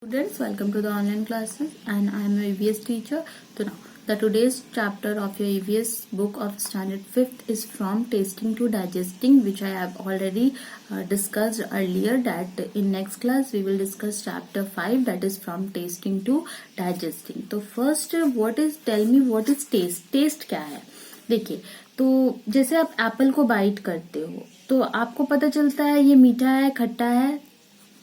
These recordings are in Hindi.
Students, welcome to the online classes and I am your EVS teacher. So now the today's chapter of your EVS book of standard 5th is from tasting to digesting, which I have already discussed earlier that in next class we will discuss chapter 5, that is from tasting to digesting. तो first tell me what is taste? Taste क्या है? देखिए, तो जैसे आप एप्पल को बाइट करते हो तो आपको पता चलता है ये मीठा है, खट्टा है,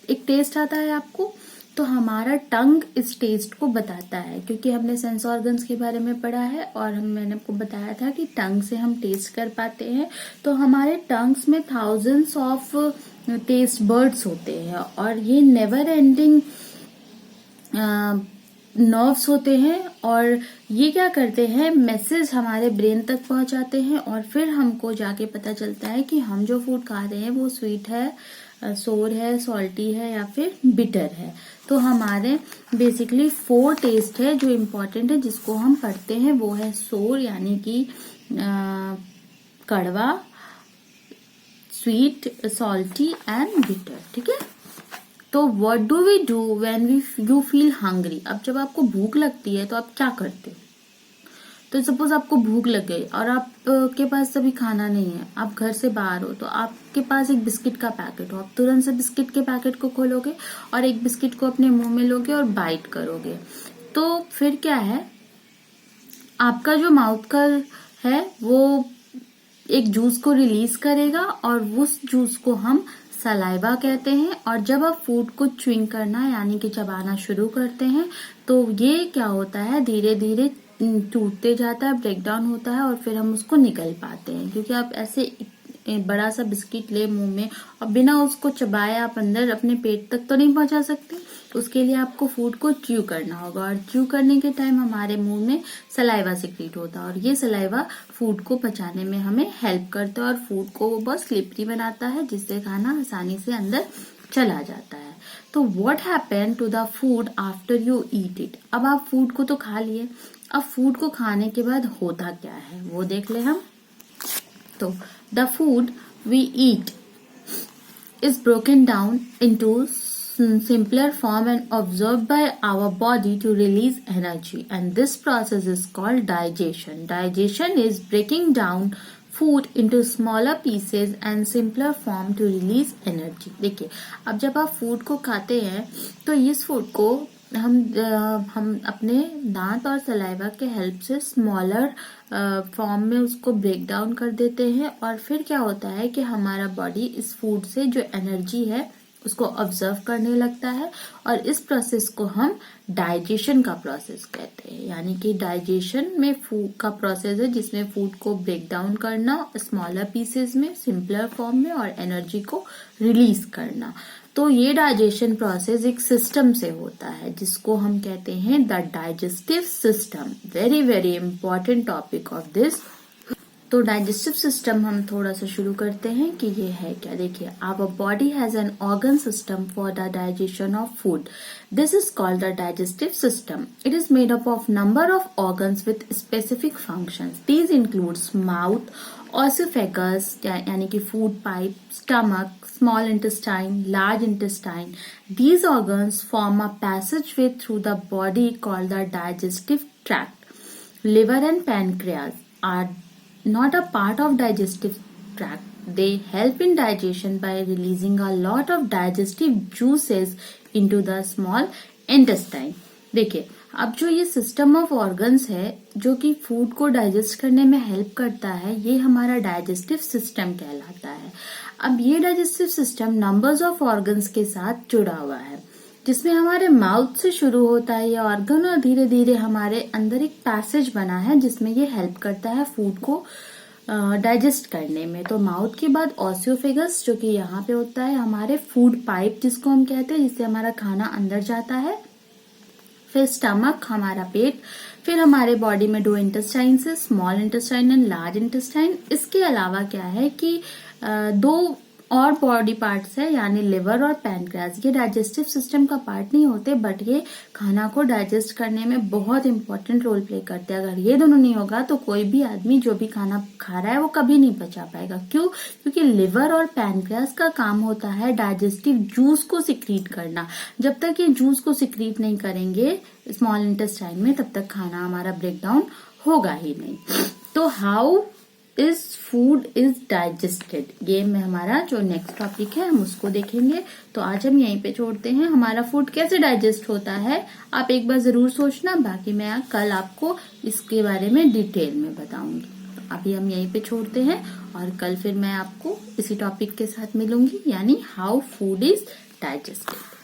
एक टेस्ट आता है आपको। तो हमारा टंग इस टेस्ट को बताता है, क्योंकि हमने सेंस ऑर्गन्स के बारे में पढ़ा है और मैंने आपको बताया था कि टंग से हम टेस्ट कर पाते हैं। तो हमारे टंग्स में थाउजेंड्स ऑफ टेस्ट बर्ड्स होते हैं और ये नेवर एंडिंग नर्व्स होते हैं और ये क्या करते हैं, मैसेज हमारे ब्रेन तक पहुंचाते हैं और फिर हमको जाके पता चलता है कि हम जो फूड खा रहे हैं वो स्वीट है, सोर है, सॉल्टी है या फिर बिटर है। तो हमारे बेसिकली 4 टेस्ट है जो इम्पोर्टेंट है जिसको हम पढ़ते हैं, वो है सोर यानी कि कड़वा, स्वीट, सॉल्टी एंड बिटर। ठीक है, तो what do we do when you feel hungry? अब जब आपको भूख लगती है तो आप क्या करते हो? तो सपोज आपको भूख लग गई और आपके पास अभी खाना नहीं है, आप घर से बाहर हो, तो आपके पास एक बिस्किट का पैकेट हो, आप तुरंत से बिस्किट के पैकेट को खोलोगे और एक बिस्किट को अपने मुंह में लोगे और बाइट करोगे। तो फिर क्या है, आपका जो माउथ का है वो एक जूस को रिलीज करेगा और उस जूस को हम सलाइवा कहते हैं। और जब आप फूड को च्युइंग करना यानी कि चबाना शुरू करते हैं तो ये क्या होता है, धीरे धीरे टूटते जाता है, ब्रेक डाउन होता है और फिर हम उसको निकल पाते हैं। क्योंकि आप ऐसे बड़ा सा बिस्किट ले मुंह में और बिना उसको चबाए आप अंदर अपने पेट तक तो नहीं पहुंचा सकते, तो उसके लिए आपको फूड को च्यू करना होगा और च्यू करने के टाइम हमारे मुंह में सलाइवा सिक्रीट होता है और ये सलाइवा फूड को पचाने में हमें हेल्प करता है और फूड को वो बहुत स्लिपरी बनाता है, जिससे खाना आसानी से अंदर चला जाता है। तो what happen to the food after you eat it? अब आप फूड को तो खा लिए, अब फूड को खाने के बाद होता क्या है वो देख ले हम। तो the food we eat is broken down into simpler form and absorbed by our body to release energy, and this process is called digestion. Digestion is breaking down food into smaller pieces and simpler form to release energy. देखिए, अब जब आप फूड को खाते हैं तो इस फूड को हम अपने दांत और सलाइवा के हेल्प से स्मॉलर फॉर्म में उसको ब्रेक डाउन कर देते हैं और फिर क्या होता है कि हमारा बॉडी इस फूड से जो एनर्जी है उसको ऑब्जर्व करने लगता है और इस प्रोसेस को हम डाइजेशन का प्रोसेस कहते हैं। यानी कि डाइजेशन में फूड का प्रोसेस है जिसमें फूड को ब्रेक डाउन करना स्मॉलर पीसेस में, सिंपलर फॉर्म में और एनर्जी को रिलीज करना। तो ये डाइजेशन प्रोसेस एक सिस्टम से होता है जिसको हम कहते हैं the digestive system. Very very important topic of this. तो डाइजेस्टिव सिस्टम हम थोड़ा सा शुरू करते हैं कि ये है क्या। देखिए, our body has an organ system for the digestion of food. This is called the digestive system. It is made up of number of organs with specific functions. These includes mouth, oesophagus यानी कि food pipe, stomach, small intestine, large intestine. These organs form a passageway through the body called the digestive tract. Liver and pancreas are not a part of digestive tract. They help in digestion by releasing a lot of digestive juices into the small intestine. देखिए, अब जो ये सिस्टम ऑफ ऑर्गन्स है जो कि फूड को डाइजेस्ट करने में हेल्प करता है, ये हमारा डाइजेस्टिव सिस्टम कहलाता है। अब ये digestive system numbers of organs के साथ जुड़ा हुआ है, जिसमें हमारे माउथ से शुरू होता है ये ऑर्गन और धीरे धीरे हमारे अंदर एक पैसेज बना है जिसमें ये हेल्प करता है फूड को डाइजेस्ट करने में। तो माउथ के बाद ऑसियोफेगस जो कि यहाँ पे होता है, हमारे फूड पाइप जिसको हम कहते हैं, जिससे हमारा खाना अंदर जाता है, फिर स्टमक हमारा पेट, फिर हमारे बॉडी में 2 इंटेस्टाइन्स है, small intestine and large intestine. इसके अलावा क्या है कि 2 और बॉडी पार्ट्स है यानी लिवर और पैनक्रियाज, ये डाइजेस्टिव सिस्टम का पार्ट नहीं होते, बट ये खाना को डाइजेस्ट करने में बहुत इंपॉर्टेंट रोल प्ले करते हैं। अगर ये दोनों नहीं होगा तो कोई भी आदमी जो भी खाना खा रहा है वो कभी नहीं पचा पाएगा। क्यों? क्योंकि लिवर और पैनक्रियाज का काम होता है डाइजेस्टिव जूस को सिक्रीट करना। जब तक ये जूस को सिक्रीट नहीं करेंगे स्मॉल इंटेस्टाइन में, तब तक खाना हमारा ब्रेक डाउन होगा ही नहीं। तो how is food is digested, ये में हमारा जो नेक्स्ट टॉपिक है हम उसको देखेंगे। तो आज हम यहीं पे छोड़ते हैं, हमारा फूड कैसे डाइजेस्ट होता है आप एक बार जरूर सोचना, बाकी मैं कल आपको इसके बारे में डिटेल में बताऊंगी। तो अभी हम यहीं पे छोड़ते हैं और कल फिर मैं आपको इसी टॉपिक के साथ मिलूंगी, यानी हाउ फूड इज डाइजेस्टेड।